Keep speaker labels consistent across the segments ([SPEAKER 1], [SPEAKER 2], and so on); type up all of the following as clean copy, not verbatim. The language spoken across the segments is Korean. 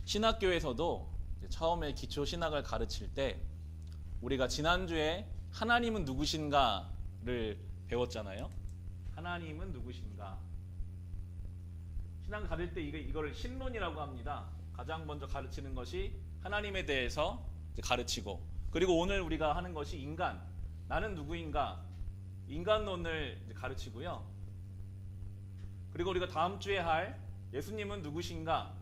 [SPEAKER 1] 신학교에서도 처음에 기초 신학을 가르칠 때 우리가 지난주에 하나님은 누구신가를 배웠잖아요. 하나님은 누구신가? 신앙 가르칠 때 이거를 신론이라고 합니다. 가장 먼저 가르치는 것이 하나님에 대해서 가르치고, 그리고 오늘 우리가 하는 것이 인간, 나는 누구인가? 인간론을 가르치고요. 그리고 우리가 다음 주에 할 예수님은 누구신가?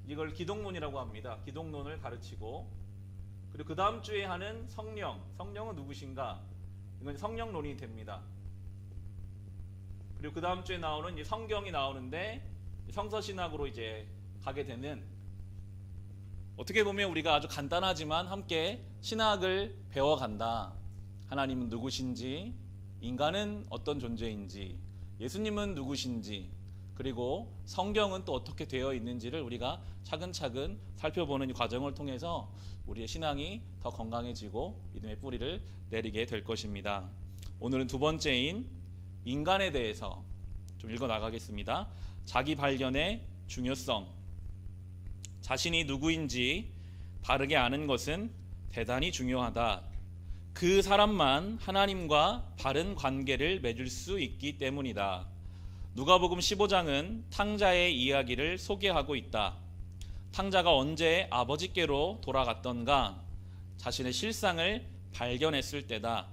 [SPEAKER 1] 이걸 기독론이라고 합니다. 기독론을 가르치고, 그리고 그 다음 주에 하는 성령은 누구신가? 이건 성령론이 됩니다. 그리고 그 다음 주에 나오는 이제 성경이 나오는데 성서신학으로 이제 가게 되는, 어떻게 보면 우리가 아주 간단하지만 함께 신학을 배워간다. 하나님은 누구신지, 인간은 어떤 존재인지, 예수님은 누구신지, 그리고 성경은 또 어떻게 되어 있는지를 우리가 차근차근 살펴보는 이 과정을 통해서 우리의 신앙이 더 건강해지고 믿음의 뿌리를 내리게 될 것입니다. 오늘은 두 번째인 인간에 대해서 좀 읽어 나가겠습니다. 자기 발견의 중요성. 자신이 누구인지 바르게 아는 것은 대단히 중요하다. 그 사람만 하나님과 바른 관계를 맺을 수 있기 때문이다. 누가복음 15장은 탕자의 이야기를 소개하고 있다. 탕자가 언제 아버지께로 돌아갔던가? 자신의 실상을 발견했을 때다.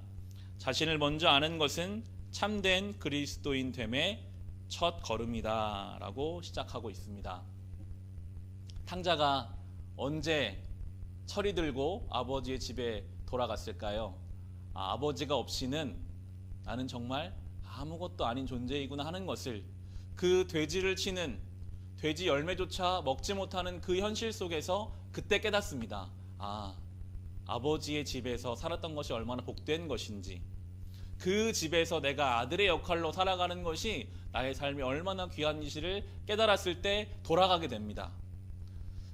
[SPEAKER 1] 자신을 먼저 아는 것은 참된 그리스도인 됨의 첫 걸음이다 라고 시작하고 있습니다. 탕자가 언제 철이 들고 아버지의 집에 돌아갔을까요? 아버지가 없이는 나는 정말 아무것도 아닌 존재이구나 하는 것을, 그 돼지를 치는 돼지 열매조차 먹지 못하는 그 현실 속에서 그때 깨닫습니다. 아버지의 집에서 살았던 것이 얼마나 복된 것인지, 그 집에서 내가 아들의 역할로 살아가는 것이 나의 삶이 얼마나 귀한 것을 깨달았을 때 돌아가게 됩니다.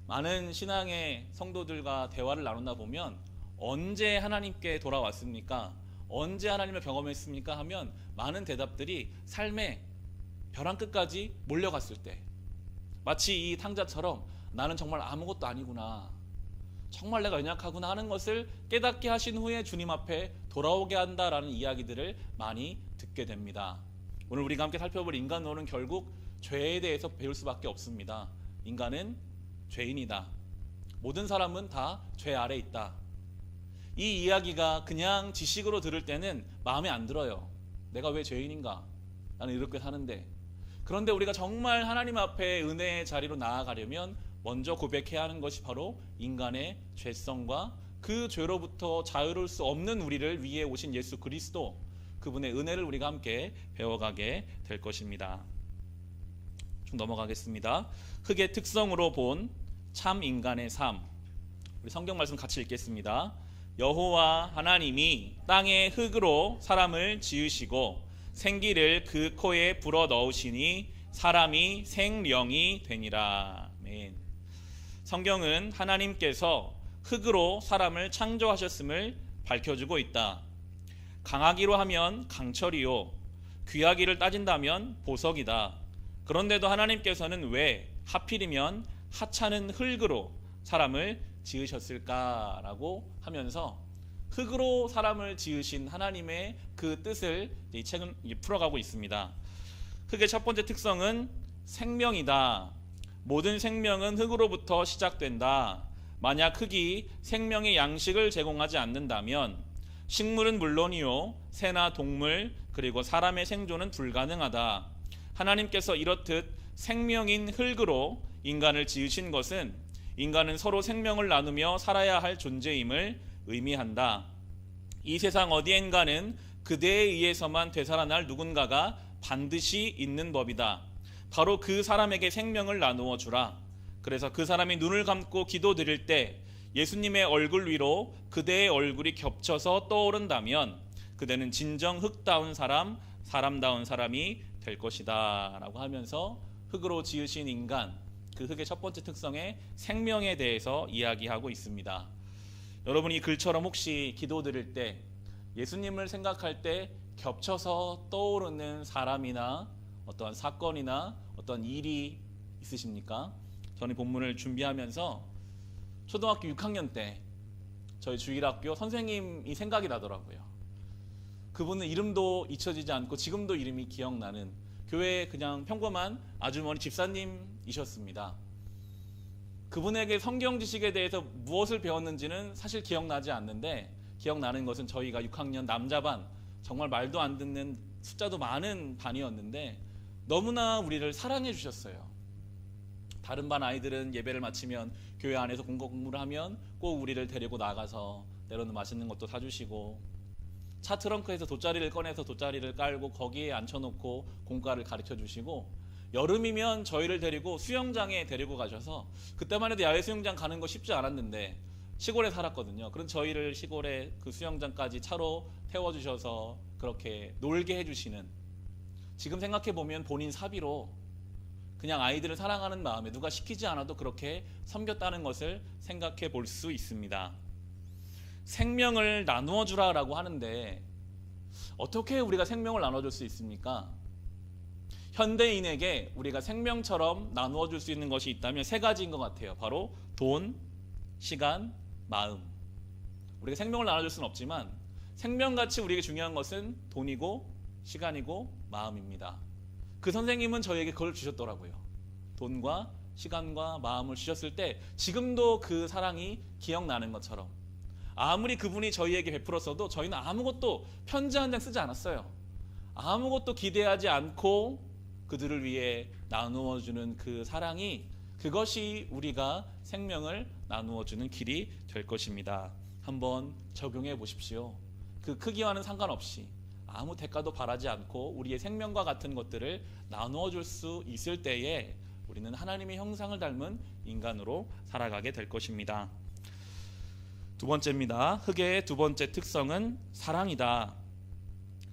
[SPEAKER 1] 많은 신앙의 성도들과 대화를 나누다 보면 언제 하나님께 돌아왔습니까? 언제 하나님을 경험했습니까? 하면 많은 대답들이 삶의 벼랑 끝까지 몰려갔을 때, 마치 이 탕자처럼 나는 정말 아무것도 아니구나, 정말 내가 연약하구나 하는 것을 깨닫게 하신 후에 주님 앞에 돌아오게 한다라는 이야기들을 많이 듣게 됩니다. 오늘 우리가 함께 살펴볼 인간론은 결국 죄에 대해서 배울 수밖에 없습니다. 인간은 죄인이다. 모든 사람은 다 죄 아래 있다. 이 이야기가 그냥 지식으로 들을 때는 마음에 안 들어요. 내가 왜 죄인인가? 나는 이렇게 사는데. 그런데 우리가 정말 하나님 앞에 은혜의 자리로 나아가려면 먼저 고백해야 하는 것이 바로 인간의 죄성과 그 죄로부터 자유로울 수 없는 우리를 위해 오신 예수 그리스도, 그분의 은혜를 우리가 함께 배워가게 될 것입니다. 좀 넘어가겠습니다. 흙의 특성으로 본 참 인간의 삶. 우리 성경 말씀 같이 읽겠습니다. 여호와 하나님이 땅의 흙으로 사람을 지으시고 생기를 그 코에 불어 넣으시니 사람이 생령이 되니라. 아멘. 성경은 하나님께서 흙으로 사람을 창조하셨음을 밝혀주고 있다. 강하기로 하면 강철이요, 귀하기를 따진다면 보석이다. 그런데도 하나님께서는 왜 하필이면 하찮은 흙으로 사람을 지으셨을까라고 하면서 흙으로 사람을 지으신 하나님의 그 뜻을 이 책은 풀어가고 있습니다. 흙의 첫 번째 특성은 생명이다. 모든 생명은 흙으로부터 시작된다. 만약 흙이 생명의 양식을 제공하지 않는다면 식물은 물론이요, 새나 동물 그리고 사람의 생존은 불가능하다. 하나님께서 이렇듯 생명인 흙으로 인간을 지으신 것은 인간은 서로 생명을 나누며 살아야 할 존재임을 의미한다. 이 세상 어디엔가는 그대에 의해서만 되살아날 누군가가 반드시 있는 법이다. 바로 그 사람에게 생명을 나누어 주라. 그래서 그 사람이 눈을 감고 기도드릴 때 예수님의 얼굴 위로 그대의 얼굴이 겹쳐서 떠오른다면 그대는 진정 흙다운 사람, 사람다운 사람이 될 것이다 라고 하면서 흙으로 지으신 인간, 그 흙의 첫 번째 특성의 생명에 대해서 이야기하고 있습니다. 여러분이 이 글처럼 혹시 기도드릴 때, 예수님을 생각할 때 겹쳐서 떠오르는 사람이나 어떠한 사건이나 어떤 일이 있으십니까? 저는 본문을 준비하면서 초등학교 6학년 때 저희 주일학교 선생님이 생각이 나더라고요. 그분은 이름도 잊혀지지 않고 지금도 이름이 기억나는 교회의 그냥 평범한 아주머니 집사님이셨습니다. 그분에게 성경 지식에 대해서 무엇을 배웠는지는 사실 기억나지 않는데, 기억나는 것은 저희가 6학년 남자반, 정말 말도 안 듣는 숫자도 많은 반이었는데 너무나 우리를 사랑해 주셨어요. 다른 반 아이들은 예배를 마치면 교회 안에서 공부를 하면 꼭 우리를 데리고 나가서 때로는 맛있는 것도 사주시고, 차 트렁크에서 돗자리를 꺼내서 돗자리를 깔고 거기에 앉혀놓고 공과를 가르쳐 주시고, 여름이면 저희를 데리고 수영장에 데리고 가셔서, 그때만 해도 야외 수영장 가는 거 쉽지 않았는데 시골에 살았거든요. 그런 저희를 시골에 그 수영장까지 차로 태워주셔서 그렇게 놀게 해주시는, 지금 생각해보면 본인 사비로 그냥 아이들을 사랑하는 마음에 누가 시키지 않아도 그렇게 섬겼다는 것을 생각해 볼 수 있습니다. 생명을 나누어 주라라고 하는데 어떻게 우리가 생명을 나눠줄 수 있습니까? 현대인에게 우리가 생명처럼 나누어 줄 수 있는 것이 있다면 세 가지인 것 같아요. 바로 돈, 시간, 마음. 우리가 생명을 나눠줄 수는 없지만 생명같이 우리에게 중요한 것은 돈이고 시간이고 마음입니다. 그 선생님은 저희에게 그걸 주셨더라고요. 돈과 시간과 마음을 주셨을 때 지금도 그 사랑이 기억나는 것처럼, 아무리 그분이 저희에게 베풀었어도 저희는 아무것도 편지 한 장 쓰지 않았어요. 아무것도 기대하지 않고 그들을 위해 나누어주는 그 사랑이, 그것이 우리가 생명을 나누어주는 길이 될 것입니다. 한번 적용해 보십시오. 그 크기와는 상관없이 아무 대가도 바라지 않고 우리의 생명과 같은 것들을 나누어 줄 수 있을 때에 우리는 하나님의 형상을 닮은 인간으로 살아가게 될 것입니다. 두 번째입니다. 흙의 두 번째 특성은 사랑이다.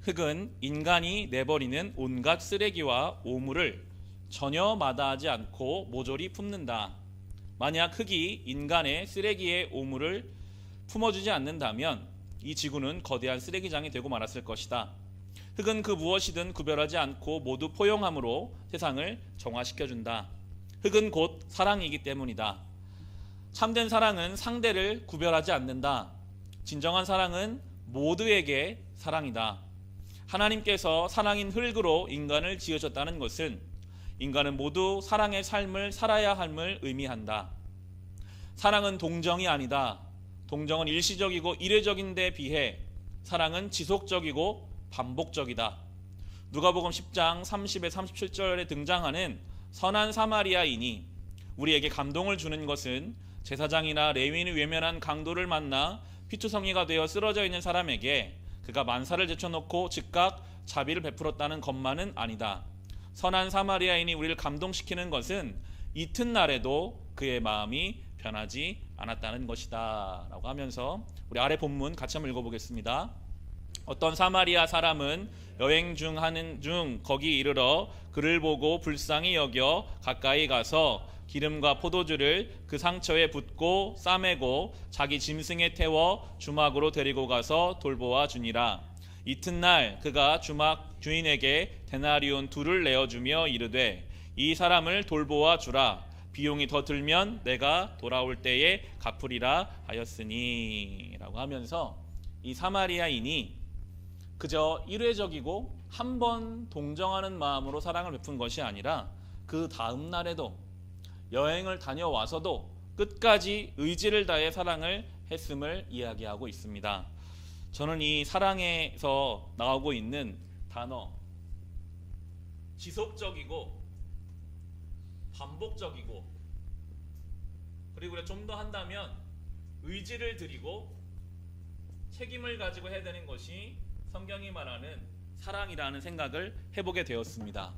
[SPEAKER 1] 흙은 인간이 내버리는 온갖 쓰레기와 오물을 전혀 마다하지 않고 모조리 품는다. 만약 흙이 인간의 쓰레기의 오물을 품어주지 않는다면 이 지구는 거대한 쓰레기장이 되고 말았을 것이다. 흙은 그 무엇이든 구별하지 않고 모두 포용함으로 세상을 정화시켜준다. 흙은 곧 사랑이기 때문이다. 참된 사랑은 상대를 구별하지 않는다. 진정한 사랑은 모두에게 사랑이다. 하나님께서 사랑인 흙으로 인간을 지으셨다는 것은 인간은 모두 사랑의 삶을 살아야 함을 의미한다. 사랑은 동정이 아니다. 동정은 일시적이고 이례적인 데 비해 사랑은 지속적이고 반복적이다. 누가복음 10장 30에 37절에 등장하는 선한 사마리아인이 우리에게 감동을 주는 것은 제사장이나 레위인이 외면한 강도를 만나 피투성이가 되어 쓰러져 있는 사람에게 그가 만사를 제쳐놓고 즉각 자비를 베풀었다는 것만은 아니다. 선한 사마리아인이 우리를 감동시키는 것은 이튿날에도 그의 마음이 변하지 않았다는 것이다 라고 하면서 우리 아래 본문 같이 한번 읽어보겠습니다. 어떤 사마리아 사람은 여행 중 하는 중 거기 이르러 그를 보고 불쌍히 여겨 가까이 가서 기름과 포도주를 그 상처에 붓고 싸매고 자기 짐승에 태워 주막으로 데리고 가서 돌보아 주니라. 이튿날 그가 주막 주인에게 데나리온 2를 내어주며 이르되 이 사람을 돌보아 주라. 비용이 더 들면 내가 돌아올 때에 갚으리라 하였으니 라고 하면서 이 사마리아인이 그저 일회적이고 한 번 동정하는 마음으로 사랑을 베푼 것이 아니라 그 다음 날에도 여행을 다녀와서도 끝까지 의지를 다해 사랑을 했음을 이야기하고 있습니다. 저는 이 사랑에서 나오고 있는 단어, 지속적이고 반복적이고, 그리고 좀 더 한다면 의지를 드리고 책임을 가지고 해야 되는 것이 성경이 말하는 사랑이라는 생각을 해보게 되었습니다.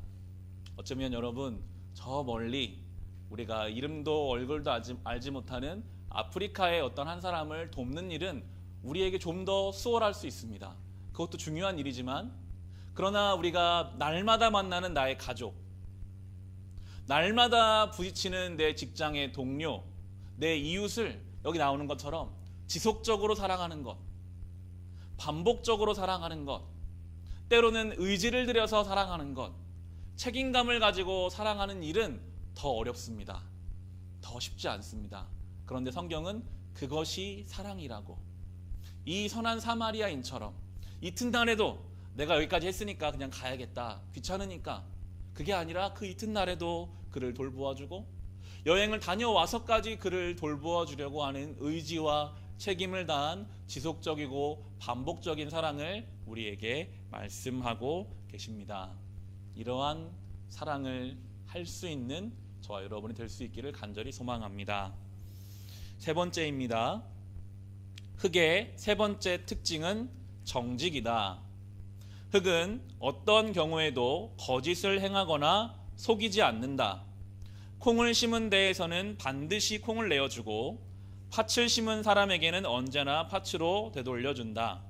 [SPEAKER 1] 어쩌면 여러분, 저 멀리 우리가 이름도 얼굴도 알지 못하는 아프리카의 어떤 한 사람을 돕는 일은 우리에게 좀 더 수월할 수 있습니다. 그것도 중요한 일이지만, 그러나 우리가 날마다 만나는 나의 가족, 날마다 부딪히는 내 직장의 동료, 내 이웃을 여기 나오는 것처럼 지속적으로 사랑하는 것, 반복적으로 사랑하는 것, 때로는 의지를 들여서 사랑하는 것, 책임감을 가지고 사랑하는 일은 더 어렵습니다. 더 쉽지 않습니다. 그런데 성경은 그것이 사랑이라고, 이 선한 사마리아인처럼 이튿날에도 내가 여기까지 했으니까 그냥 가야겠다, 귀찮으니까, 그게 아니라 그 이튿날에도 그를 돌보아주고 여행을 다녀와서까지 그를 돌보아주려고 하는 의지와 책임을 다한 지속적이고 반복적인 사랑을 우리에게 말씀하고 계십니다. 이러한 사랑을 할 수 있는 저와 여러분이 될 수 있기를 간절히 소망합니다. 세 번째입니다. 흙의 세 번째 특징은 정직이다. 흙은 어떤 경우에도 거짓을 행하거나 속이지 않는다. 콩을 심은 데에서는 반드시 콩을 내어주고 팥을 심은 사람에게는 언제나 팥으로 되돌려준다.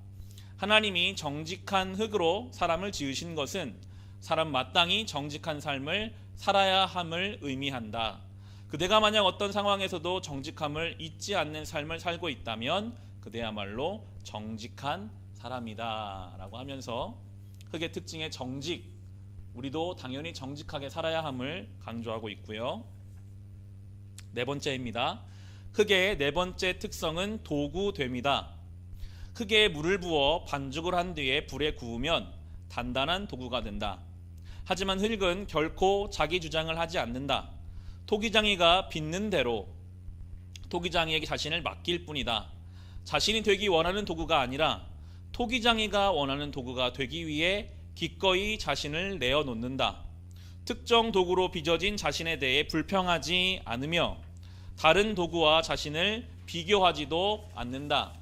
[SPEAKER 1] 하나님이 정직한 흙으로 사람을 지으신 것은 사람 마땅히 정직한 삶을 살아야 함을 의미한다. 그대가 만약 어떤 상황에서도 정직함을 잊지 않는 삶을 살고 있다면 그대야말로 정직한 사람이다 라고 하면서 흙의 특징의 정직, 우리도 당연히 정직하게 살아야 함을 강조하고 있고요. 네 번째입니다. 흙의 네 번째 특성은 도구됨이다. 흙에 물을 부어 반죽을 한 뒤에 불에 구우면 단단한 도구가 된다. 하지만 흙은 결코 자기 주장을 하지 않는다. 토기장이가 빚는 대로 토기장이에게 자신을 맡길 뿐이다. 자신이 되기 원하는 도구가 아니라 토기장이가 원하는 도구가 되기 위해 기꺼이 자신을 내어놓는다. 특정 도구로 빚어진 자신에 대해 불평하지 않으며 다른 도구와 자신을 비교하지도 않는다.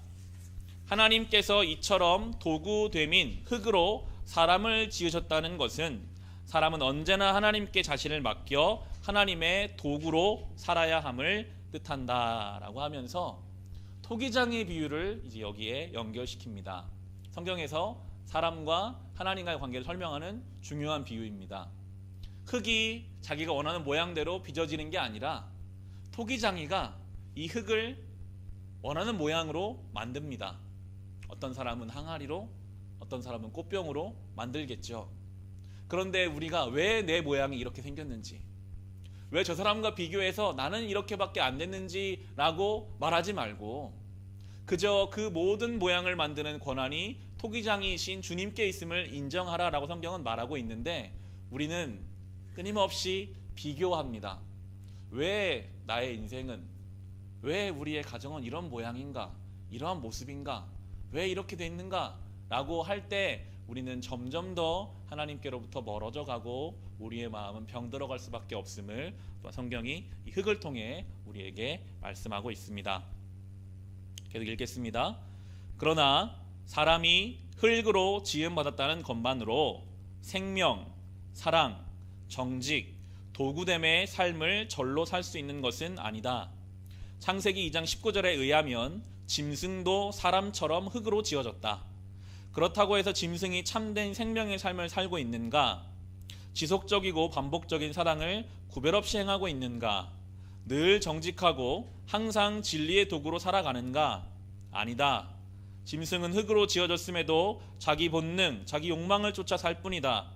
[SPEAKER 1] 하나님께서 이처럼 도구됨인 흙으로 사람을 지으셨다는 것은 사람은 언제나 하나님께 자신을 맡겨 하나님의 도구로 살아야 함을 뜻한다라고 하면서 토기장의 비유를 이제 여기에 연결시킵니다. 성경에서 사람과 하나님과의 관계를 설명하는 중요한 비유입니다. 흙이 자기가 원하는 모양대로 빚어지는 게 아니라 토기장이가 이 흙을 원하는 모양으로 만듭니다. 어떤 사람은 항아리로, 어떤 사람은 꽃병으로 만들겠죠. 그런데 우리가 왜 내 모양이 이렇게 생겼는지, 왜 저 사람과 비교해서 나는 이렇게밖에 안 됐는지 라고 말하지 말고 그저 그 모든 모양을 만드는 권한이 토기장이신 주님께 있음을 인정하라라고 성경은 말하고 있는데, 우리는 끊임없이 비교합니다. 왜 나의 인생은, 왜 우리의 가정은 이런 모양인가, 이러한 모습인가, 왜 이렇게 돼 있는가 라고 할 때 우리는 점점 더 하나님께로부터 멀어져 가고 우리의 마음은 병들어갈 수밖에 없음을 성경이 이 흙을 통해 우리에게 말씀하고 있습니다. 계속 읽겠습니다. 그러나 사람이 흙으로 지음받았다는 것만으로 생명, 사랑, 정직, 도구됨의 삶을 절로 살 수 있는 것은 아니다. 창세기 2장 19절에 의하면 짐승도 사람처럼 흙으로 지어졌다. 그렇다고 해서 짐승이 참된 생명의 삶을 살고 있는가? 지속적이고 반복적인 사랑을 구별 없이 행하고 있는가? 늘 정직하고 항상 진리의 도구로 살아가는가? 아니다. 짐승은 흙으로 지어졌음에도 자기 본능, 자기 욕망을 쫓아 살 뿐이다.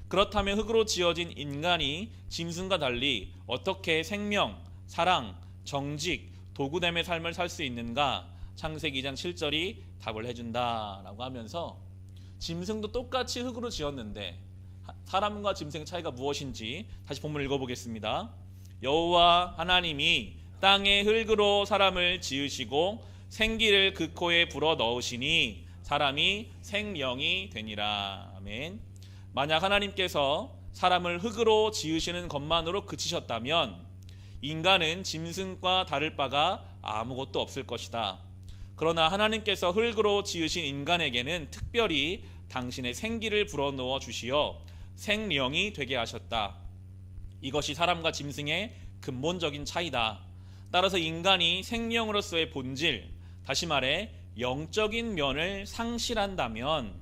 [SPEAKER 1] 그렇다면 흙으로 지어진 인간이 짐승과 달리 어떻게 생명, 사랑, 정직, 도구됨의 삶을 살 수 있는가? 창세기 2장 7절이 답을 해준다라고 하면서 짐승도 똑같이 흙으로 지었는데 사람과 짐승의 차이가 무엇인지 다시 본문 읽어보겠습니다. 여호와 하나님이 땅의 흙으로 사람을 지으시고 생기를 그 코에 불어 넣으시니 사람이 생명이 되니라. 아멘. 만약 하나님께서 사람을 흙으로 지으시는 것만으로 그치셨다면 인간은 짐승과 다를 바가 아무것도 없을 것이다. 그러나 하나님께서 흙으로 지으신 인간에게는 특별히 당신의 생기를 불어넣어 주시어 생명이 되게 하셨다. 이것이 사람과 짐승의 근본적인 차이다. 따라서 인간이 생명으로서의 본질, 다시 말해 영적인 면을 상실한다면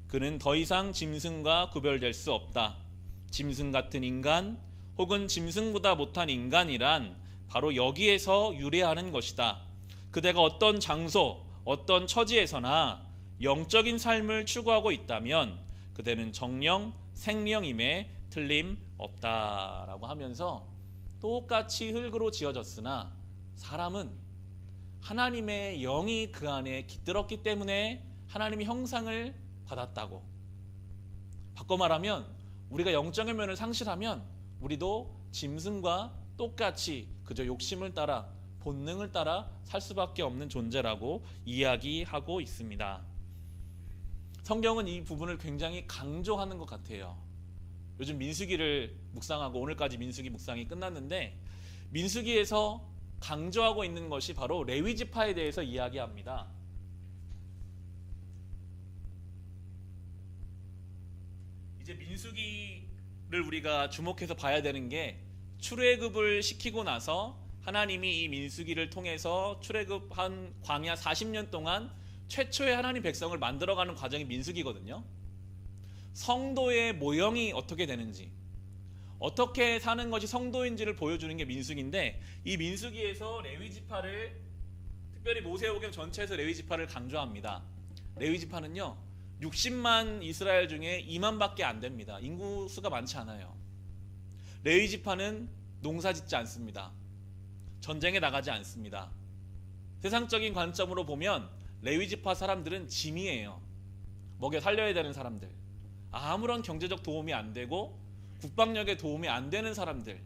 [SPEAKER 1] 그는 더 이상 짐승과 구별될 수 없다. 짐승 같은 인간 혹은 짐승보다 못한 인간이란 바로 여기에서 유래하는 것이다. 그대가 어떤 장소, 어떤 처지에서나 영적인 삶을 추구하고 있다면 그대는 정령 생명임에 틀림없다라고 하면서 똑같이 흙으로 지어졌으나 사람은 하나님의 영이 그 안에 깃들었기 때문에 하나님의 형상을 받았다고. 바꿔 말하면 우리가 영적인 면을 상실하면 우리도 짐승과 똑같이 그저 욕심을 따라 본능을 따라 살 수밖에 없는 존재라고 이야기하고 있습니다. 성경은 이 부분을 굉장히 강조하는 것 같아요. 요즘 민수기를 묵상하고 오늘까지 민수기 묵상이 끝났는데 민수기에서 강조하고 있는 것이 바로 레위 지파에 대해서 이야기합니다. 이제 민수기를 우리가 주목해서 봐야 되는 게 출애굽을 시키고 나서 하나님이 이 민수기를 통해서 출애굽한 광야 40년 동안 최초의 하나님 백성을 만들어가는 과정이 민수기거든요. 성도의 모형이 어떻게 되는지, 어떻게 사는 것이 성도인지를 보여주는 게 민수기인데, 이 민수기에서 레위지파를, 특별히 모세오경 전체에서 레위지파를 강조합니다. 레위지파는요 60만 이스라엘 중에 2만밖에 안 됩니다. 인구수가 많지 않아요. 레위지파는 농사 짓지 않습니다. 전쟁에 나가지 않습니다. 세상적인 관점으로 보면 레위지파 사람들은 짐이에요. 먹여 살려야 되는 사람들, 아무런 경제적 도움이 안 되고 국방력에 도움이 안 되는 사람들.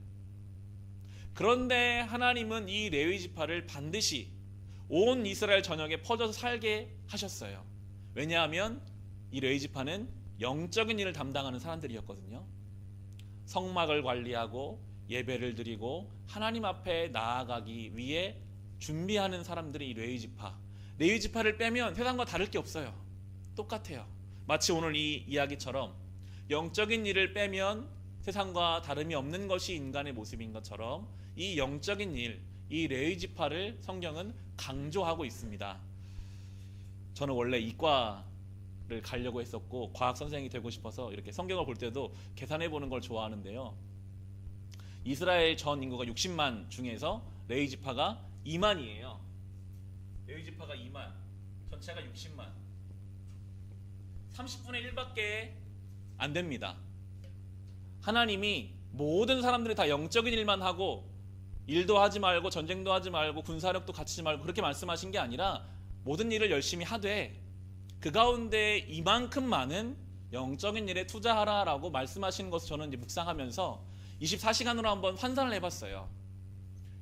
[SPEAKER 1] 그런데 하나님은 이 레위지파를 반드시 온 이스라엘 전역에 퍼져서 살게 하셨어요. 왜냐하면 이 레위지파는 영적인 일을 담당하는 사람들이었거든요. 성막을 관리하고 예배를 드리고 하나님 앞에 나아가기 위해 준비하는 사람들이 이 레위지파. 레위지파를 빼면 세상과 다를 게 없어요. 똑같아요. 마치 오늘 이 이야기처럼 영적인 일을 빼면 세상과 다름이 없는 것이 인간의 모습인 것처럼 이 영적인 일, 이 레위지파를 성경은 강조하고 있습니다. 저는 원래 이과를 가려고 했었고 과학 선생이 되고 싶어서 이렇게 성경을 볼 때도 계산해 보는 걸 좋아하는데요. 이스라엘 전 인구가 60만 중에서 레위지파가 2만이에요. 레위지파가 2만, 전체가 60만. 30분의 1밖에 안 됩니다. 하나님이 모든 사람들이 다 영적인 일만 하고 일도 하지 말고 전쟁도 하지 말고 군사력도 갖추지 말고 그렇게 말씀하신 게 아니라 모든 일을 열심히 하되 그 가운데 이만큼 많은 영적인 일에 투자하라라고 말씀하시는 것을 저는 이제 묵상하면서 24시간으로 한번 환산을 해봤어요.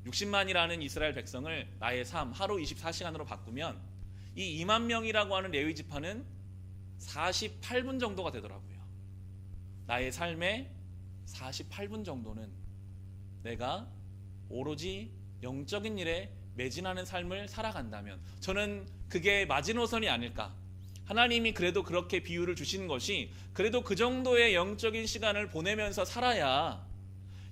[SPEAKER 1] 60만이라는 이스라엘 백성을 나의 삶 하루 24시간으로 바꾸면 이 2만 명이라고 하는 레위지파는 48분 정도가 되더라고요. 나의 삶의 48분 정도는 내가 오로지 영적인 일에 매진하는 삶을 살아간다면 저는 그게 마지노선이 아닐까. 하나님이 그래도 그렇게 비유를 주신 것이 그래도 그 정도의 영적인 시간을 보내면서 살아야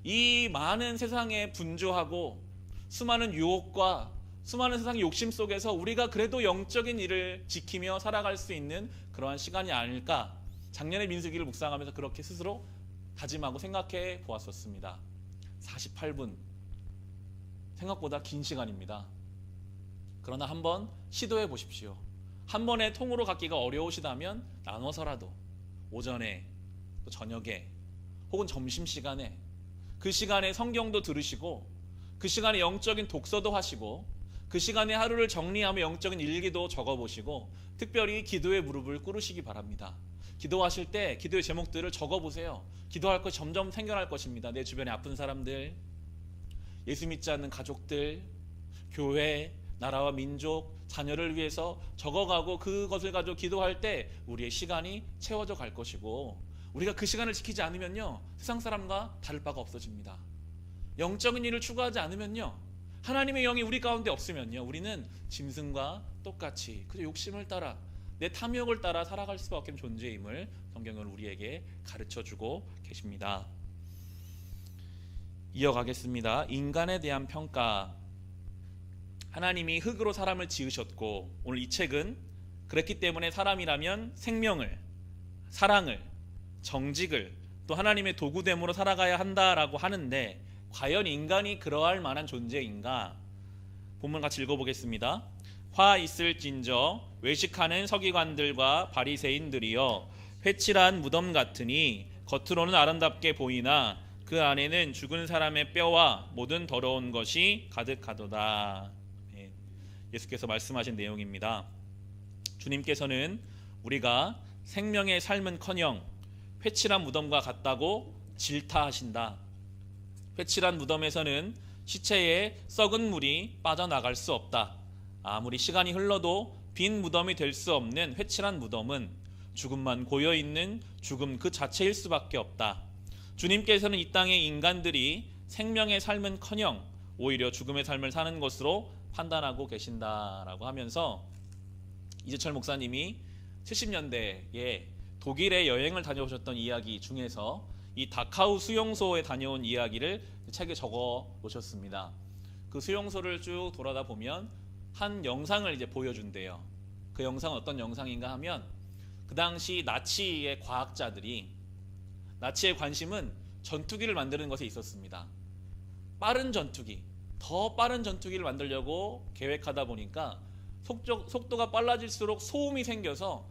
[SPEAKER 1] 이 많은 세상에 분주하고 수많은 유혹과 수많은 세상의 욕심 속에서 우리가 그래도 영적인 일을 지키며 살아갈 수 있는 그러한 시간이 아닐까. 작년에 민수기를 묵상하면서 그렇게 스스로 다짐하고 생각해 보았었습니다. 48분 생각보다 긴 시간입니다. 그러나 한번 시도해 보십시오. 한 번에 통으로 갖기가 어려우시다면 나눠서라도 오전에 또 저녁에 혹은 점심시간에 그 시간에 성경도 들으시고 그 시간에 영적인 독서도 하시고 그 시간에 하루를 정리하며 영적인 일기도 적어보시고 특별히 기도의 무릎을 꿇으시기 바랍니다. 기도하실 때 기도의 제목들을 적어보세요. 기도할 것 점점 생겨날 것입니다. 내 주변에 아픈 사람들, 예수 믿지 않는 가족들, 교회, 나라와 민족, 자녀를 위해서 적어가고 그것을 가지고 기도할 때 우리의 시간이 채워져 갈 것이고 우리가 그 시간을 지키지 않으면요 세상 사람과 다를 바가 없어집니다. 영적인 일을 추구하지 않으면요 하나님의 영이 우리 가운데 없으면요 우리는 짐승과 똑같이 그저 욕심을 따라 내 탐욕을 따라 살아갈 수밖에 없는 존재임을 성경은 우리에게 가르쳐주고 계십니다. 이어가겠습니다. 인간에 대한 평가. 하나님이 흙으로 사람을 지으셨고 오늘 이 책은 그랬기 때문에 사람이라면 생명을, 사랑을, 정직을 또 하나님의 도구됨으로 살아가야 한다라고 하는데 과연 인간이 그러할 만한 존재인가? 본문 같이 읽어보겠습니다. 화 있을진저 외식하는 서기관들과 바리새인들이여 회칠한 무덤 같으니 겉으로는 아름답게 보이나 그 안에는 죽은 사람의 뼈와 모든 더러운 것이 가득하도다. 예수께서 말씀하신 내용입니다. 주님께서는 우리가 생명의 삶은커녕 회칠한 무덤과 같다고 질타하신다. 회칠한 무덤에서는 시체에 썩은 물이 빠져나갈 수 없다. 아무리 시간이 흘러도 빈 무덤이 될 수 없는 회칠한 무덤은 죽음만 고여있는 죽음 그 자체일 수밖에 없다. 주님께서는 이 땅의 인간들이 생명의 삶은커녕 오히려 죽음의 삶을 사는 것으로 판단하고 계신다라고 하면서 이재철 목사님이 70년대에 독일에 여행을 다녀오셨던 이야기 중에서 이 다카우 수용소에 다녀온 이야기를 책에 적어 놓으셨습니다. 그 수용소를 쭉 돌아다 보면 한 영상을 이제 보여준대요. 그 영상은 어떤 영상인가 하면 그 당시 나치의 과학자들이 나치의 관심은 전투기를 만드는 것에 있었습니다. 빠른 전투기, 더 빠른 전투기를 만들려고 계획하다 보니까 속도가 빨라질수록 소음이 생겨서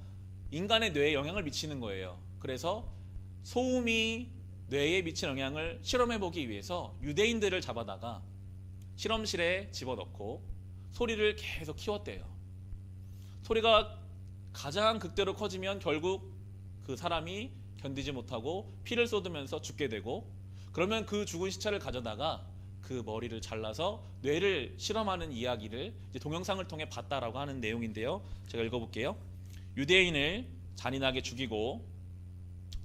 [SPEAKER 1] 인간의 뇌에 영향을 미치는 거예요. 그래서 소음이 뇌에 미치는 영향을 실험해보기 위해서 유대인들을 잡아다가 실험실에 집어넣고 소리를 계속 키웠대요. 소리가 가장 극대로 커지면 결국 그 사람이 견디지 못하고 피를 쏟으면서 죽게 되고, 그러면 그 죽은 시체를 가져다가 그 머리를 잘라서 뇌를 실험하는 이야기를 이제 동영상을 통해 봤다라고 하는 내용인데요. 제가 읽어볼게요. 유대인을 잔인하게 죽이고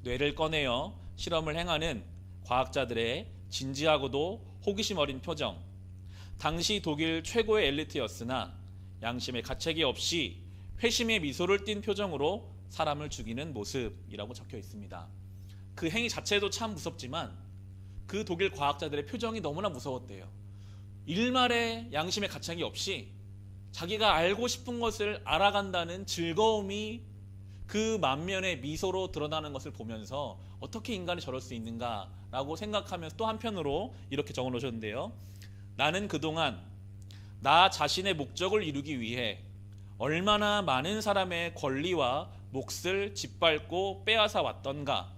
[SPEAKER 1] 뇌를 꺼내어 실험을 행하는 과학자들의 진지하고도 호기심 어린 표정. 당시 독일 최고의 엘리트였으나 양심의 가책이 없이 회심의 미소를 띤 표정으로 사람을 죽이는 모습이라고 적혀 있습니다. 그 행위 자체도 참 무섭지만 그 독일 과학자들의 표정이 너무나 무서웠대요. 일말의 양심의 가책이 없이 자기가 알고 싶은 것을 알아간다는 즐거움이 그 만면의 미소로 드러나는 것을 보면서 어떻게 인간이 저럴 수 있는가라고 생각하면서 또 한편으로 이렇게 적어 놓으셨는데요. 나는 그동안 나 자신의 목적을 이루기 위해 얼마나 많은 사람의 권리와 몫을 짓밟고 빼앗아 왔던가.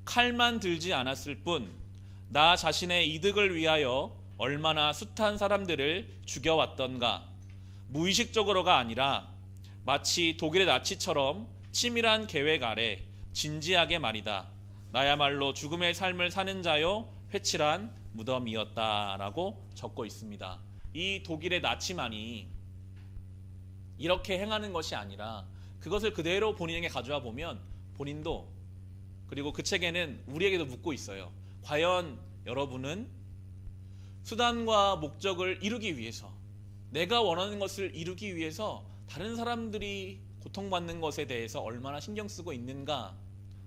[SPEAKER 1] 칼만 들지 않았을 뿐 나 자신의 이득을 위하여 얼마나 숱한 사람들을 죽여왔던가. 무의식적으로가 아니라 마치 독일의 나치처럼 치밀한 계획 아래 진지하게 말이다. 나야말로 죽음의 삶을 사는 자요 회칠한 무덤이었다라고 적고 있습니다. 이 독일의 나치만이 이렇게 행하는 것이 아니라 그것을 그대로 본인에게 가져와 보면 본인도, 그리고 그 책에는 우리에게도 묻고 있어요. 과연 여러분은 수단과 목적을 이루기 위해서, 내가 원하는 것을 이루기 위해서 다른 사람들이 고통받는 것에 대해서 얼마나 신경 쓰고 있는가?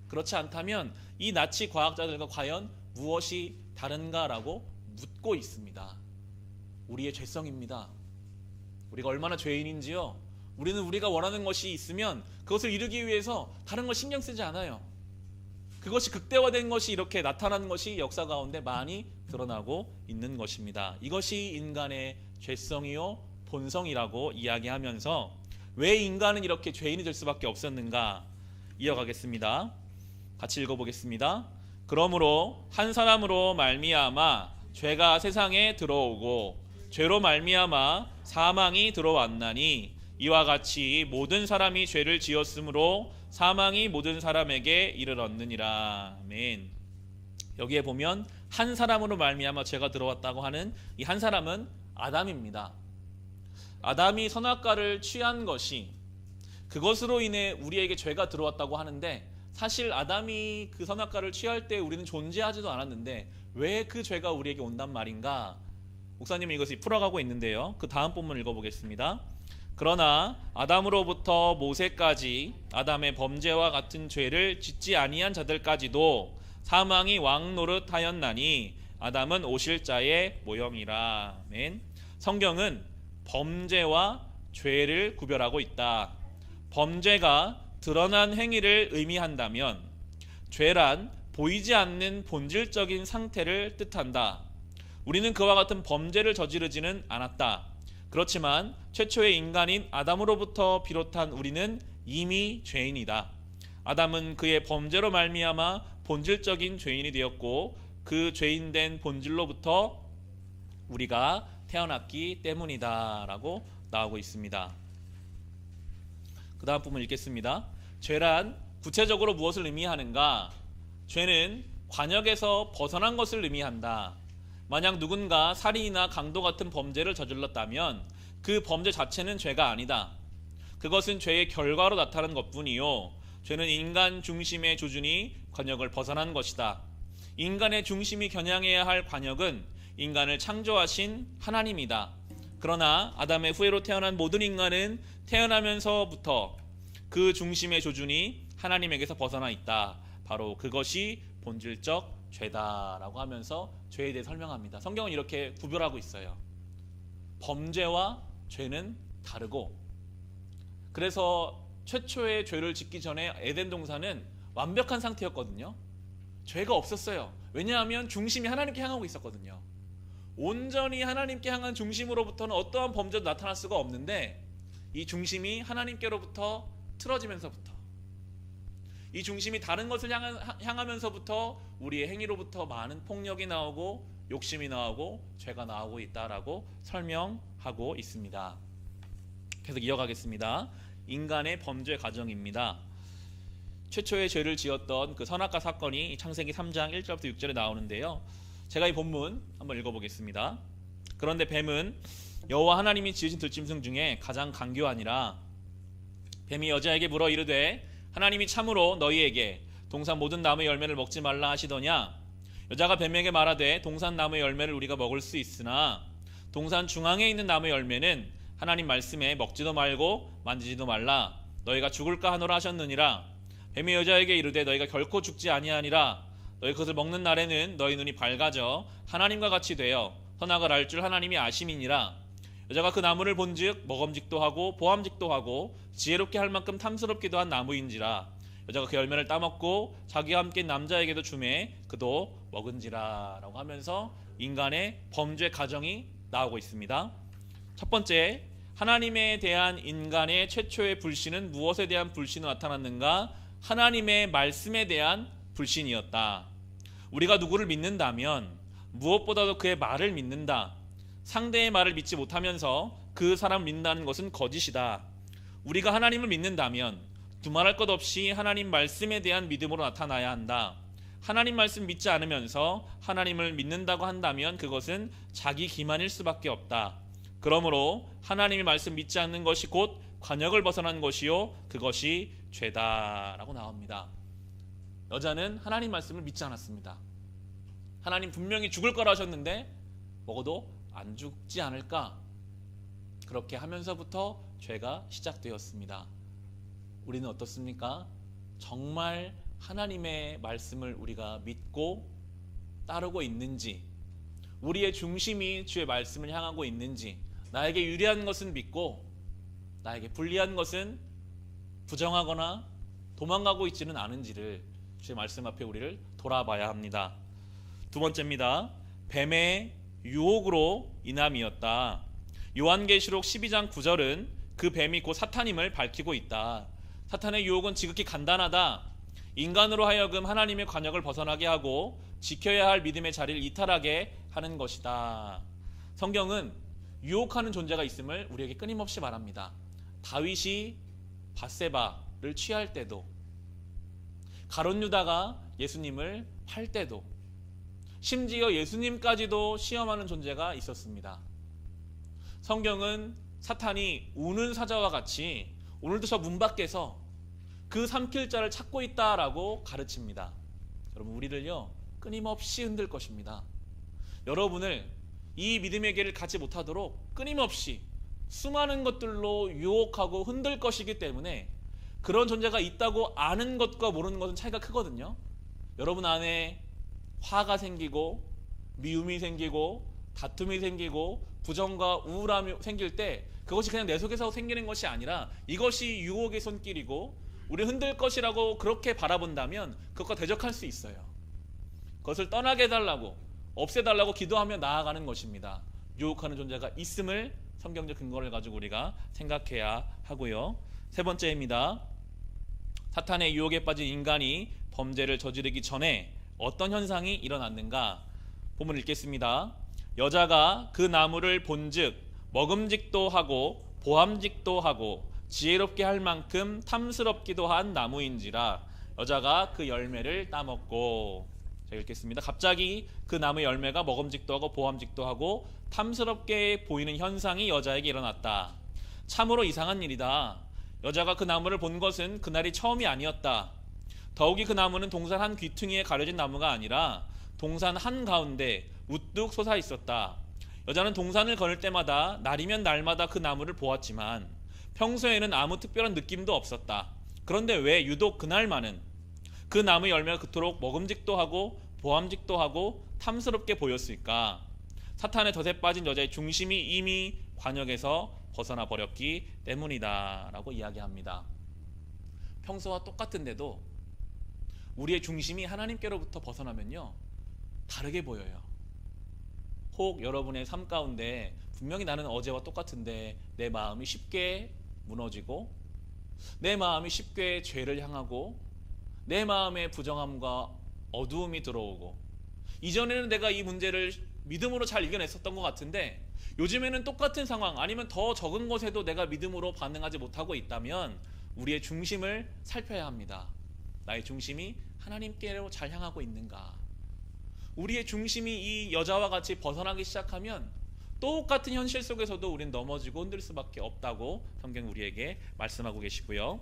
[SPEAKER 1] 그렇지 않다면 이 나치 과학자들과 과연 무엇이 다른가라고 묻고 있습니다. 우리의 죄성입니다. 우리가 얼마나 죄인인지요. 우리는 우리가 원하는 것이 있으면 그것을 이루기 위해서 다른 걸 신경 쓰지 않아요. 그것이 극대화된 것이 이렇게 나타나는 것이 역사 가운데 많이 드러나고 있는 것입니다. 이것이 인간의 죄성이요 본성이라고 이야기하면서 왜 인간은 이렇게 죄인이 될 수밖에 없었는가 이어가겠습니다. 같이 읽어보겠습니다. 그러므로 한 사람으로 말미암아 죄가 세상에 들어오고 죄로 말미암아 사망이 들어왔나니 이와 같이 모든 사람이 죄를 지었으므로 사망이 모든 사람에게 이르렀느니라. 아멘. 여기에 보면 한 사람으로 말미암아 죄가 들어왔다고 하는 이 한 사람은 아담입니다. 아담이 선악과를 취한 것이, 그것으로 인해 우리에게 죄가 들어왔다고 하는데, 사실 아담이 그 선악과를 취할 때 우리는 존재하지도 않았는데 왜 그 죄가 우리에게 온단 말인가? 목사님은 이것을 풀어가고 있는데요. 그 다음 본문 읽어보겠습니다. 그러나 아담으로부터 모세까지 아담의 범죄와 같은 죄를 짓지 아니한 자들까지도 사망이 왕노릇하였나니 아담은 오실 자의 모형이라. 아멘. 성경은 범죄와 죄를 구별하고 있다. 범죄가 드러난 행위를 의미한다면 죄란 보이지 않는 본질적인 상태를 뜻한다. 우리는 그와 같은 범죄를 저지르지는 않았다. 그렇지만 최초의 인간인 아담으로부터 비롯한 우리는 이미 죄인이다. 아담은 그의 범죄로 말미암아 본질적인 죄인이 되었고 그 죄인된 본질로부터 우리가 태어났기 때문이다 라고 나오고 있습니다. 그 다음 부분 읽겠습니다. 죄란 구체적으로 무엇을 의미하는가? 죄는 관역에서 벗어난 것을 의미한다. 만약 누군가 살인이나 강도 같은 범죄를 저질렀다면 그 범죄 자체는 죄가 아니다. 그것은 죄의 결과로 나타난 것뿐이요, 죄는 인간 중심의 조준이 관역을 벗어난 것이다. 인간의 중심이 겨냥해야 할 관역은 인간을 창조하신 하나님이다. 그러나 아담의 후예로 태어난 모든 인간은 태어나면서부터 그 중심의 조준이 하나님에게서 벗어나 있다. 바로 그것이 본질적 죄다라고 하면서 죄에 대해 설명합니다. 성경은 이렇게 구별하고 있어요. 범죄와 죄는 다르고, 그래서 최초의 죄를 짓기 전에 에덴 동산은 완벽한 상태였거든요. 죄가 없었어요. 왜냐하면 중심이 하나님께 향하고 있었거든요. 온전히 하나님께 향한 중심으로부터는 어떠한 범죄도 나타날 수가 없는데, 이 중심이 하나님께로부터 틀어지면서부터, 이 중심이 다른 것을 향하면서부터 우리의 행위로부터 많은 폭력이 나오고 욕심이 나오고 죄가 나오고 있다라고 설명하고 있습니다. 계속 이어가겠습니다. 인간의 범죄 과정입니다. 최초의 죄를 지었던 그 선악과 사건이 창세기 3장 1절부터 6절에 나오는데요. 제가 이 본문 한번 읽어보겠습니다. 그런데 뱀은 여호와 하나님이 지으신 들짐승 중에 가장 간교하니라. 뱀이 여자에게 물어 이르되 하나님이 참으로 너희에게 동산 모든 나무의 열매를 먹지 말라 하시더냐? 여자가 뱀에게 말하되 동산 나무의 열매를 우리가 먹을 수 있으나 동산 중앙에 있는 나무의 열매는 하나님 말씀에 먹지도 말고 만지지도 말라. 너희가 죽을까 하노라 하셨느니라. 뱀이 여자에게 이르되 너희가 결코 죽지 아니하니라. 너희 그것을 먹는 날에는 너희 눈이 밝아져 하나님과 같이 되어 선악을 알 줄 하나님이 아심이니라. 여자가 그 나무를 본즉 먹음직도 하고 보암직도 하고 지혜롭게 할 만큼 탐스럽기도 한 나무인지라. 여자가 그 열매를 따먹고 자기와 함께 남자에게도 주매 그도 먹은지라 라고 하면서 인간의 범죄 과정이 나오고 있습니다. 첫 번째, 하나님에 대한 인간의 최초의 불신은 무엇에 대한 불신으로 나타났는가? 하나님의 말씀에 대한 불신이었다. 우리가 누구를 믿는다면 무엇보다도 그의 말을 믿는다. 상대의 말을 믿지 못하면서 그 사람을 믿는다는 것은 거짓이다. 우리가 하나님을 믿는다면 두말할 것 없이 하나님 말씀에 대한 믿음으로 나타나야 한다. 하나님 말씀 믿지 않으면서 하나님을 믿는다고 한다면 그것은 자기 기만일 수밖에 없다. 그러므로 하나님의 말씀 믿지 않는 것이 곧 관역을 벗어난 것이요 그것이 죄다라고 나옵니다. 여자는 하나님 말씀을 믿지 않았습니다. 하나님 분명히 죽을 거라 하셨는데 먹어도 안 죽지 않을까? 그렇게 하면서부터 죄가 시작되었습니다. 우리는 어떻습니까? 정말 하나님의 말씀을 우리가 믿고 따르고 있는지, 우리의 중심이 주의 말씀을 향하고 있는지, 나에게 유리한 것은 믿고 나에게 불리한 것은 부정하거나 도망가고 있지는 않은지를 주의 말씀 앞에 우리를 돌아봐야 합니다. 두 번째입니다. 뱀의 유혹으로 인함이었다. 요한계시록 12장 9절은 그 뱀이 곧 사탄임을 밝히고 있다. 사탄의 유혹은 지극히 간단하다. 인간으로 하여금 하나님의 관역을 벗어나게 하고 지켜야 할 믿음의 자리를 이탈하게 하는 것이다. 성경은 유혹하는 존재가 있음을 우리에게 끊임없이 말합니다. 다윗이 밧세바를 취할 때도, 가룟 유다가 예수님을 팔 때도, 심지어 예수님까지도 시험하는 존재가 있었습니다. 성경은 사탄이 우는 사자와 같이 오늘도 저 문 밖에서 그 삼킬 자를 찾고 있다라고 가르칩니다. 여러분, 우리를요 끊임없이 흔들 것입니다. 여러분을 이 믿음의 길을 가지 못하도록 끊임없이 수많은 것들로 유혹하고 흔들 것이기 때문에 그런 존재가 있다고 아는 것과 모르는 것은 차이가 크거든요. 여러분 안에 화가 생기고 미움이 생기고 다툼이 생기고 부정과 우울함이 생길 때 그것이 그냥 내 속에서 생기는 것이 아니라 이것이 유혹의 손길이고 우리 흔들 것이라고 그렇게 바라본다면 그것과 대적할 수 있어요. 그것을 떠나게 해달라고, 없애달라고 기도하며 나아가는 것입니다. 유혹하는 존재가 있음을 성경적 근거를 가지고 우리가 생각해야 하고요. 세 번째입니다. 사탄의 유혹에 빠진 인간이 범죄를 저지르기 전에 어떤 현상이 일어났는가? 본문 읽겠습니다. 여자가 그 나무를 본즉 먹음직도 하고 보암직도 하고 지혜롭게 할 만큼 탐스럽기도 한 나무인지라 여자가 그 열매를 따먹고. 제가 읽겠습니다. 갑자기 그 나무 열매가 먹음직도 하고 보암직도 하고 탐스럽게 보이는 현상이 여자에게 일어났다. 참으로 이상한 일이다. 여자가 그 나무를 본 것은 그날이 처음이 아니었다. 더욱이 그 나무는 동산 한 귀퉁이에 가려진 나무가 아니라 동산 한가운데 우뚝 솟아 있었다. 여자는 동산을 걸을 때마다 날이면 날마다 그 나무를 보았지만 평소에는 아무 특별한 느낌도 없었다. 그런데 왜 유독 그날만은 그 나무 열매가 그토록 먹음직도 하고 보암직도 하고 탐스럽게 보였을까? 사탄의 덫에 빠진 여자의 중심이 이미 관역에서 벗어나 버렸기 때문이다 라고 이야기합니다. 평소와 똑같은데도 우리의 중심이 하나님께로부터 벗어나면요 다르게 보여요. 혹 여러분의 삶 가운데 분명히 나는 어제와 똑같은데 내 마음이 쉽게 무너지고 내 마음이 쉽게 죄를 향하고 내 마음에 부정함과 어두움이 들어오고 이전에는 내가 이 문제를 믿음으로 잘 이겨냈었던 것 같은데 요즘에는 똑같은 상황 아니면 더 적은 것에도 내가 믿음으로 반응하지 못하고 있다면 우리의 중심을 살펴야 합니다. 나의 중심이 하나님께로 잘 향하고 있는가? 우리의 중심이 이 여자와 같이 벗어나기 시작하면 똑같은 현실 속에서도 우린 넘어지고 흔들 수밖에 없다고 성경 우리에게 말씀하고 계시고요.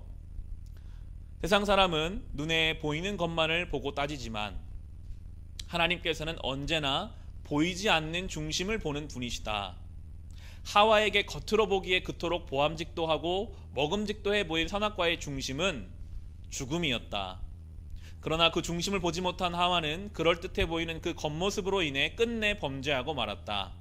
[SPEAKER 1] 세상 사람은 눈에 보이는 것만을 보고 따지지만 하나님께서는 언제나 보이지 않는 중심을 보는 분이시다. 하와에게 겉으로 보기에 그토록 보암직도 하고 먹음직도 해 보인 선악과의 중심은 죽음이었다. 그러나 그 중심을 보지 못한 하와는 그럴듯해 보이는 그 겉모습으로 인해 끝내 범죄하고 말았다.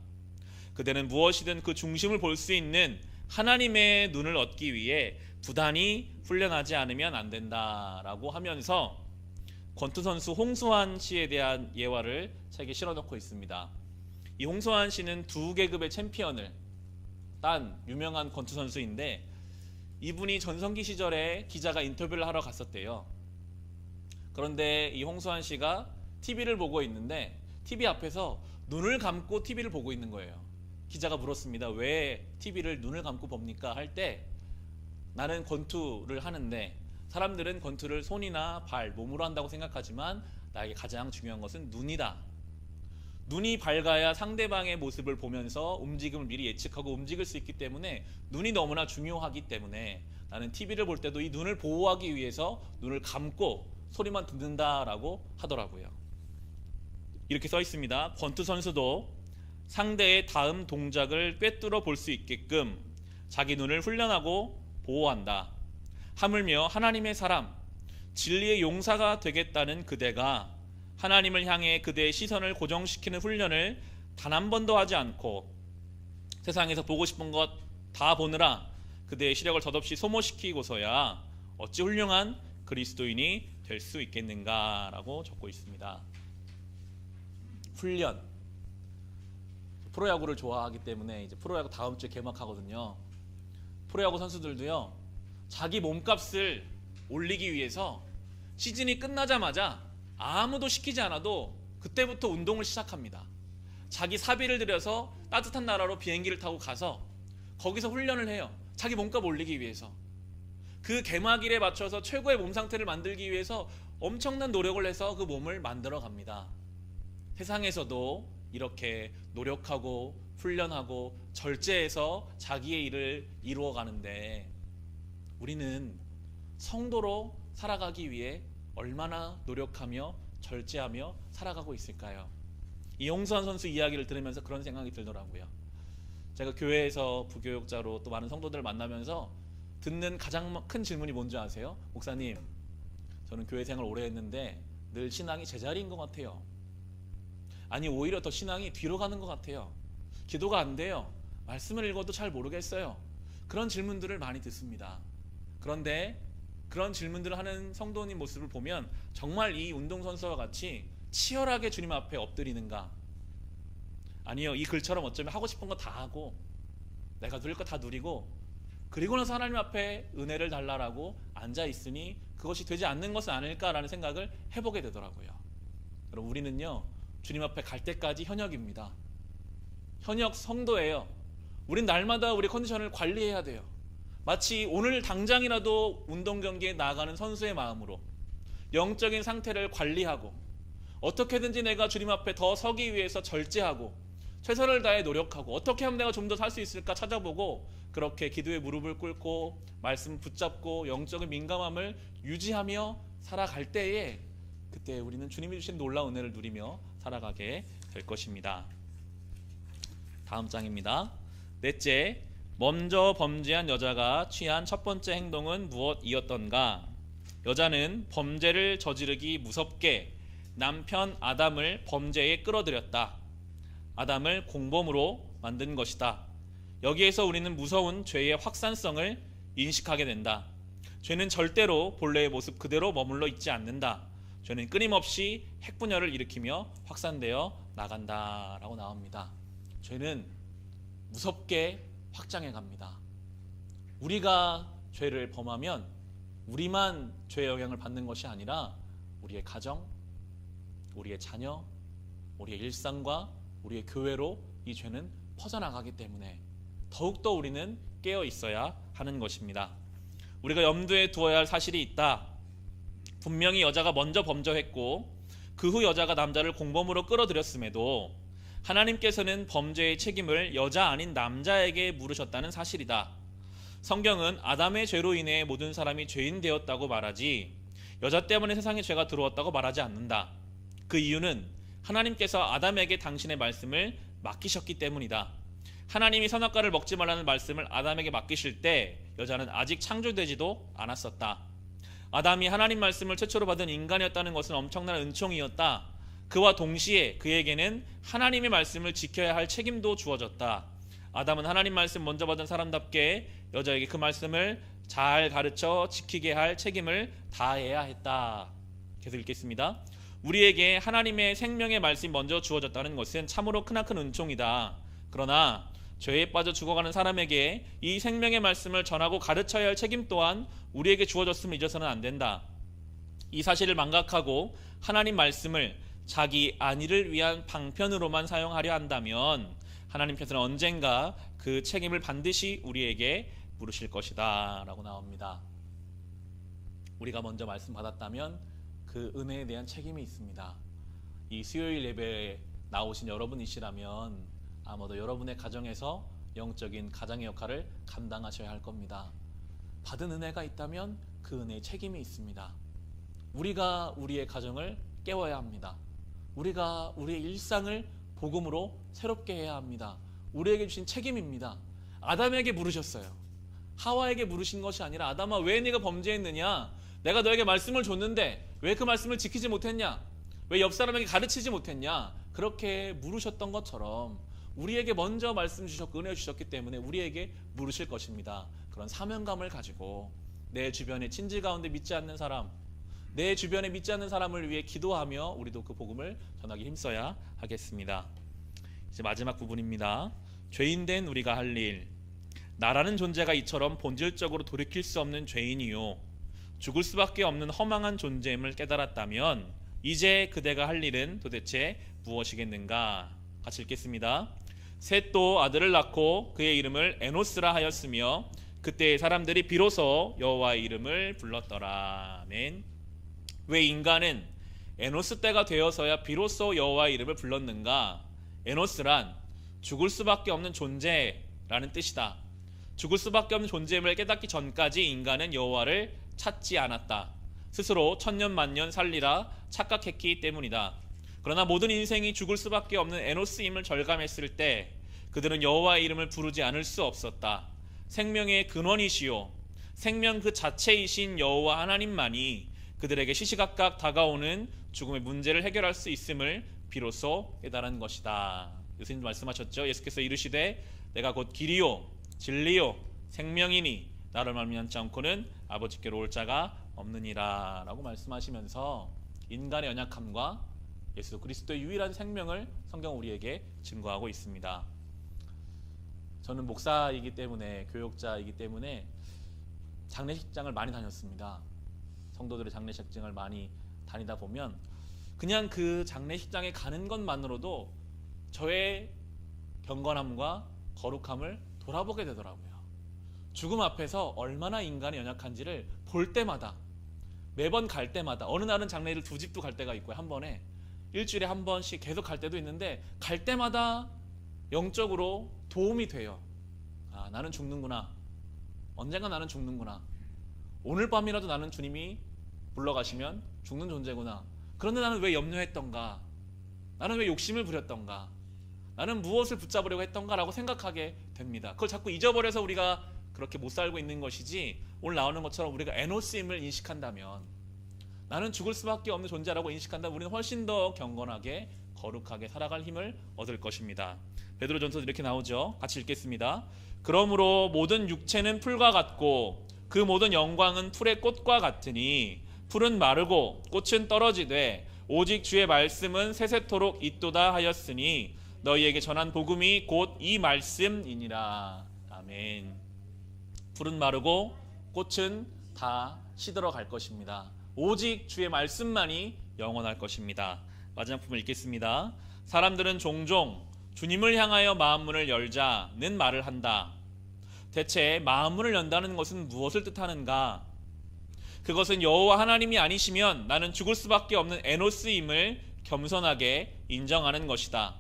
[SPEAKER 1] 그대는 무엇이든 그 중심을 볼 수 있는 하나님의 눈을 얻기 위해 부단히 훈련하지 않으면 안 된다라고 하면서 권투 선수 홍수환 씨에 대한 예화를 책에 실어놓고 있습니다. 이 홍수환 씨는 2계급의 챔피언을 딴 유명한 권투 선수인데 이분이 전성기 시절에 기자가 인터뷰를 하러 갔었대요. 그런데 이 홍수환 씨가 TV를 보고 있는데 TV 앞에서 눈을 감고 TV를 보고 있는 거예요. 기자가 물었습니다. 왜 TV를 눈을 감고 봅니까? 할 때 나는 권투를 하는데 사람들은 권투를 손이나 발, 몸으로 한다고 생각하지만 나에게 가장 중요한 것은 눈이다. 눈이 밝아야 상대방의 모습을 보면서 움직임을 미리 예측하고 움직일 수 있기 때문에 눈이 너무나 중요하기 때문에 나는 TV를 볼 때도 이 눈을 보호하기 위해서 눈을 감고 소리만 듣는다라고 하더라고요. 이렇게 써 있습니다. 권투 선수도 상대의 다음 동작을 꿰뚫어 볼 수 있게끔 자기 눈을 훈련하고 보호한다. 하물며 하나님의 사람, 진리의 용사가 되겠다는 그대가 하나님을 향해 그대의 시선을 고정시키는 훈련을 단 한 번도 하지 않고 세상에서 보고 싶은 것 다 보느라 그대의 시력을 덧없이 소모시키고서야 어찌 훌륭한 그리스도인이 될 수 있겠는가라고 적고 있습니다. 훈련. 프로야구를 좋아하기 때문에 이제 프로야구 다음 주에 개막하거든요. 프로야구 선수들도요. 자기 몸값을 올리기 위해서 시즌이 끝나자마자 아무도 시키지 않아도 그때부터 운동을 시작합니다. 자기 사비를 들여서 따뜻한 나라로 비행기를 타고 가서 거기서 훈련을 해요. 자기 몸값 올리기 위해서. 그 개막일에 맞춰서 최고의 몸 상태를 만들기 위해서 엄청난 노력을 해서 그 몸을 만들어 갑니다. 세상에서도 이렇게 노력하고 훈련하고 절제해서 자기의 일을 이루어 가는데 우리는 성도로 살아가기 위해 얼마나 노력하며 절제하며 살아가고 있을까요? 이 홍수환 선수 이야기를 들으면서 그런 생각이 들더라고요. 제가 교회에서 부교육자로 또 많은 성도들을 만나면서 듣는 가장 큰 질문이 뭔지 아세요? 목사님, 저는 교회 생활 오래 했는데 늘 신앙이 제자리인 것 같아요. 아니 오히려 더 신앙이 뒤로 가는 것 같아요. 기도가 안 돼요. 말씀을 읽어도 잘 모르겠어요. 그런 질문들을 많이 듣습니다. 그런데 그런 질문들을 하는 성도님 모습을 보면 정말 이 운동선수와 같이 치열하게 주님 앞에 엎드리는가? 아니요, 이 글처럼 어쩌면 하고 싶은 거 다 하고 내가 누릴 거 다 누리고 그리고 나서 하나님 앞에 은혜를 달라라고 앉아있으니 그것이 되지 않는 것은 아닐까라는 생각을 해보게 되더라고요. 그럼 우리는요, 주님 앞에 갈 때까지 현역입니다. 현역 성도예요. 우린 날마다 우리 컨디션을 관리해야 돼요. 마치 오늘 당장이라도 운동 경기에 나가는 선수의 마음으로 영적인 상태를 관리하고, 어떻게든지 내가 주님 앞에 더 서기 위해서 절제하고 최선을 다해 노력하고, 어떻게 하면 내가 좀 더 살 수 있을까 찾아보고, 그렇게 기도에 무릎을 꿇고 말씀 붙잡고 영적인 민감함을 유지하며 살아갈 때에, 그때 우리는 주님이 주신 놀라운 은혜를 누리며 살아가게 될 것입니다. 다음 장입니다. 넷째, 먼저 범죄한 여자가 취한 첫 번째 행동은 무엇이었던가? 여자는 범죄를 저지르기 무섭게 남편 아담을 범죄에 끌어들였다. 아담을 공범으로 만든 것이다. 여기에서 우리는 무서운 죄의 확산성을 인식하게 된다. 죄는 절대로 본래의 모습 그대로 머물러 있지 않는다. 죄는 끊임없이 핵분열을 일으키며 확산되어 나간다라고 나옵니다. 죄는 무섭게 확장해 갑니다. 우리가 죄를 범하면 우리만 죄의 영향을 받는 것이 아니라 우리의 가정, 우리의 자녀, 우리의 일상과 우리의 교회로 이 죄는 퍼져나가기 때문에 더욱더 우리는 깨어 있어야 하는 것입니다. 우리가 염두에 두어야 할 사실이 있다. 분명히 여자가 먼저 범죄했고 그 후 여자가 남자를 공범으로 끌어들였음에도 하나님께서는 범죄의 책임을 여자 아닌 남자에게 물으셨다는 사실이다. 성경은 아담의 죄로 인해 모든 사람이 죄인 되었다고 말하지 여자 때문에 세상에 죄가 들어왔다고 말하지 않는다. 그 이유는 하나님께서 아담에게 당신의 말씀을 맡기셨기 때문이다. 하나님이 선악과를 먹지 말라는 말씀을 아담에게 맡기실 때 여자는 아직 창조되지도 않았었다. 아담이 하나님 말씀을 최초로 받은 인간이었다는 것은 엄청난 은총이었다. 그와 동시에 그에게는 하나님의 말씀을 지켜야 할 책임도 주어졌다. 아담은 하나님 말씀 먼저 받은 사람답게 여자에게 그 말씀을 잘 가르쳐 지키게 할 책임을 다해야 했다. 계속 읽겠습니다. 우리에게 하나님의 생명의 말씀이 먼저 주어졌다는 것은 참으로 크나큰 은총이다. 그러나 죄에 빠져 죽어가는 사람에게 이 생명의 말씀을 전하고 가르쳐야 할 책임 또한 우리에게 주어졌음을 잊어서는 안 된다. 이 사실을 망각하고 하나님 말씀을 자기 안위를 위한 방편으로만 사용하려 한다면 하나님께서는 언젠가 그 책임을 반드시 우리에게 물으실 것이다 라고 나옵니다. 우리가 먼저 말씀 받았다면 그 은혜에 대한 책임이 있습니다. 이 수요일 예배에 나오신 여러분이시라면 아마도 여러분의 가정에서 영적인 가장의 역할을 감당하셔야 할 겁니다. 받은 은혜가 있다면 그 은혜의 책임이 있습니다. 우리가 우리의 가정을 깨워야 합니다. 우리가 우리의 일상을 복음으로 새롭게 해야 합니다. 우리에게 주신 책임입니다. 아담에게 물으셨어요. 하와에게 물으신 것이 아니라 아담아 왜 네가 범죄했느냐? 내가 너에게 말씀을 줬는데 왜 그 말씀을 지키지 못했냐? 왜 옆 사람에게 가르치지 못했냐? 그렇게 물으셨던 것처럼 우리에게 먼저 말씀 주셨고 은혜 주셨기 때문에 우리에게 물으실 것입니다. 그런 사명감을 가지고 내 주변에 친지 가운데 믿지 않는 사람, 내 주변에 믿지 않는 사람을 위해 기도하며 우리도 그 복음을 전하기 힘써야 하겠습니다. 이제 마지막 부분입니다. 죄인된 우리가 할 일. 나라는 존재가 이처럼 본질적으로 돌이킬 수 없는 죄인이요 죽을 수밖에 없는 허망한 존재임을 깨달았다면 이제 그대가 할 일은 도대체 무엇이겠는가? 같이 읽겠습니다. 셋도 아들을 낳고 그의 이름을 에노스라 하였으며 그때의 사람들이 비로소 여호와의 이름을 불렀더라. 아멘. 왜 인간은 에노스 때가 되어서야 비로소 여호와의 이름을 불렀는가? 에노스란 죽을 수밖에 없는 존재라는 뜻이다. 죽을 수밖에 없는 존재임을 깨닫기 전까지 인간은 여호와를 찾지 않았다. 스스로 천년 만년 살리라 착각했기 때문이다. 그러나 모든 인생이 죽을 수밖에 없는 에노스임을 절감했을 때 그들은 여호와의 이름을 부르지 않을 수 없었다. 생명의 근원이시요 생명 그 자체이신 여호와 하나님만이 그들에게 시시각각 다가오는 죽음의 문제를 해결할 수 있음을 비로소 깨달은 것이다. 예수님 말씀하셨죠. 예수께서 이르시되 내가 곧 길이요 진리요 생명이니 나를 말미암지 않고는 아버지께로 올 자가 없느니라 라고 말씀하시면서 인간의 연약함과 예수 그리스도의 유일한 생명을 성경 우리에게 증거하고 있습니다. 저는 목사이기 때문에 교육자이기 때문에 장례식장을 많이 다녔습니다. 성도들의 장례식장을 많이 다니다 보면 그냥 그 장례식장에 가는 것만으로도 저의 경건함과 거룩함을 돌아보게 되더라고요. 죽음 앞에서 얼마나 인간이 연약한지를 볼 때마다, 매번 갈 때마다, 어느 날은 장례를 2집도 갈 때가 있고요. 한 번에 일주일에 한 번씩 계속 갈 때도 있는데, 갈 때마다 영적으로 도움이 돼요. 아, 나는 죽는구나. 언젠가 나는 죽는구나. 오늘 밤이라도 나는 주님이 불러가시면 죽는 존재구나. 그런데 나는 왜 염려했던가? 나는 왜 욕심을 부렸던가? 나는 무엇을 붙잡으려고 했던가라고 생각하게 됩니다. 그걸 자꾸 잊어버려서 우리가 그렇게 못 살고 있는 것이지, 오늘 나오는 것처럼 우리가 에노스임을 인식한다면, 나는 죽을 수밖에 없는 존재라고 인식한다면 우리는 훨씬 더 경건하게 거룩하게 살아갈 힘을 얻을 것입니다. 베드로전서 이렇게 나오죠. 같이 읽겠습니다. 그러므로 모든 육체는 풀과 같고 그 모든 영광은 풀의 꽃과 같으니 풀은 마르고 꽃은 떨어지되 오직 주의 말씀은 세세토록 있도다 하였으니 너희에게 전한 복음이 곧 이 말씀이니라. 아멘. 풀은 마르고 꽃은 다 시들어 갈 것입니다. 오직 주의 말씀만이 영원할 것입니다. 마지막 부분 읽겠습니다. 사람들은 종종 주님을 향하여 마음문을 열자는 말을 한다. 대체 마음문을 연다는 것은 무엇을 뜻하는가? 그것은 여호와 하나님이 아니시면 나는 죽을 수밖에 없는 에노스임을 겸손하게 인정하는 것이다.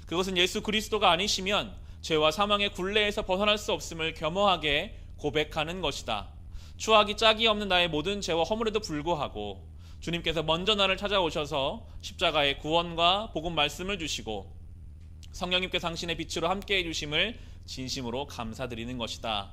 [SPEAKER 1] 그것은 예수 그리스도가 아니시면 죄와 사망의 굴레에서 벗어날 수 없음을 겸허하게 고백하는 것이다. 추하기 짝이 없는 나의 모든 죄와 허물에도 불구하고 주님께서 먼저 나를 찾아오셔서 십자가의 구원과 복음 말씀을 주시고 성령님께서 당신의 빛으로 함께해 주심을 진심으로 감사드리는 것이다.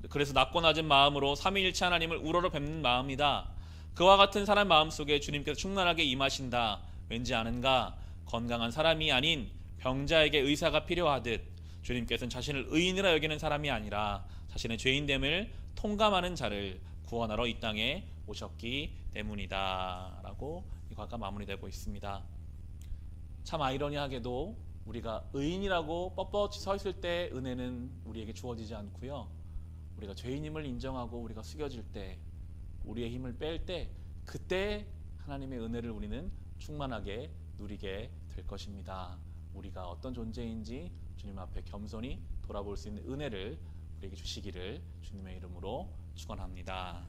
[SPEAKER 1] 그래서 낮고 낮은 마음으로 삼위일체 하나님을 우러러 뵙는 마음이다. 그와 같은 사람 마음속에 주님께서 충만하게 임하신다. 왠지 아는가? 건강한 사람이 아닌 병자에게 의사가 필요하듯 주님께서는 자신을 의인이라 여기는 사람이 아니라 자신의 죄인됨을 통감하는 자를 구원하러 이 땅에 오셨기 때문이다 라고 이 과가 마무리되고 있습니다. 참 아이러니하게도 우리가 의인이라고 뻣뻣이 서 있을 때 은혜는 우리에게 주어지지 않고요, 우리가 죄인임을 인정하고 우리가 숙여질 때, 우리의 힘을 뺄 때, 그때 하나님의 은혜를 우리는 충만하게 누리게 될 것입니다. 우리가 어떤 존재인지 주님 앞에 겸손히 돌아볼 수 있는 은혜를 우리에게 주시기를 주님의 이름으로 축원합니다.